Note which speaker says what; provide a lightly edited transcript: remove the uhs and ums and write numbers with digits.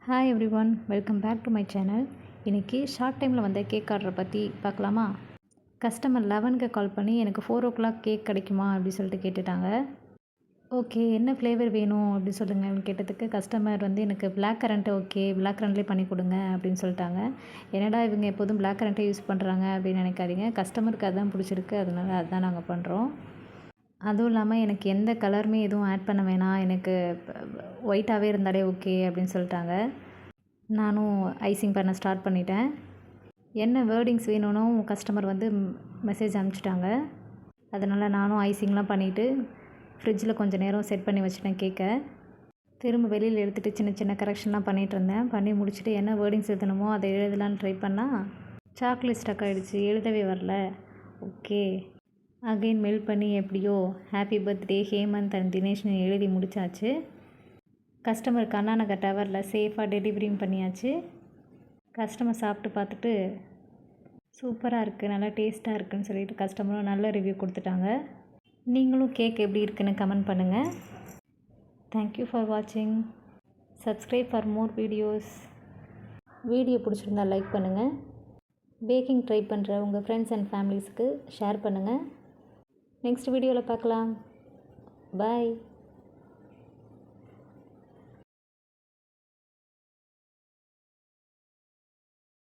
Speaker 1: Hi everyone, welcome back to my channel. இன்றைக்கி short டைமில் வந்த கேக் ஆர்டரை பற்றி பார்க்கலாமா? கஸ்டமர் 11க்கு கால் பண்ணி எனக்கு 4 o'clock கேக் கிடைக்குமா அப்படி சொல்லிட்டு கேட்டுட்டாங்க. ஓகே, என்ன ஃப்ளேவர் வேணும் அப்படி சொல்லுங்கள் அப்படின்னு கேட்டதுக்கு கஸ்டமர் எனக்கு பிளாக் கரண்ட் ஓகே, பிளாக் கரண்ட்லேயே பண்ணி கொடுங்க அப்படின்னு சொல்லிட்டாங்க. என்னடா இவங்க எப்போதும் பிளாக் கரண்ட்டே யூஸ் பண்ணுறாங்க அப்படின்னு நினைக்காதீங்க. கஸ்டமருக்கு அதுதான் பிடிச்சிருக்கு, அதனால அதுதான் நாங்கள் பண்ணுறோம். அதுவும் இல்லாமல் எனக்கு எந்த கலருமே எதுவும் ஆட் பண்ண வேணாம், எனக்கு ஒயிட்டாகவே இருந்தாலே ஓகே அப்படின்னு சொல்லிட்டாங்க. நானும் ஐசிங் பண்ண ஸ்டார்ட் பண்ணிட்டேன். என்ன வேர்டிங்ஸ் வேணும்னும் கஸ்டமர் மெசேஜ் அனுப்பிச்சிட்டாங்க. அதனால் நானும் ஐசிங்லாம் பண்ணிவிட்டு ஃப்ரிட்ஜில் கொஞ்சம் நேரம் செட் பண்ணி வச்சுட்டேன் கேக்கை. திரும்ப வெளியில் எடுத்துகிட்டு சின்ன சின்ன கரெக்ஷன்லாம் பண்ணிகிட்டு இருந்தேன். பண்ணி முடிச்சுட்டு என்ன வேர்டிங்ஸ் எழுதணுமோ அதை எழுதலான்னு ட்ரை பண்ணால் சாக்லேட் ஸ்டக் ஆகிடுச்சு, எழுதவே வரல. ஓகே, அகெயின் மெயில் பண்ணி எப்படியோ ஹாப்பி பர்த்டே ஹேமந்த் அண்ட் தினேஷ்னு எழுதி முடித்தாச்சு. கஸ்டமருக்கு அண்ணா நகர் டவரில் சேஃபாக டெலிவரியும் பண்ணியாச்சு. கஸ்டமர் சாப்பிட்டு பார்த்துட்டு சூப்பராக இருக்குது, நல்லா டேஸ்ட்டாக இருக்குதுன்னு சொல்லிட்டு கஸ்டமரும் நல்ல ரிவ்யூ கொடுத்துட்டாங்க. நீங்களும் கேக் எப்படி இருக்குன்னு கமெண்ட் பண்ணுங்கள். தேங்க்யூ ஃபார் வாட்சிங். Subscribe for more videos. Video பிடிச்சிருந்தா லைக் பண்ணுங்கள். பேக்கிங் ட்ரை பண்ணுற உங்கள் ஃப்ரெண்ட்ஸ் அண்ட் ஃபேமிலிஸ்க்கு ஷேர் பண்ணுங்கள். நெக்ஸ்ட் வீடியோவில் பார்க்கலாம். பாய்.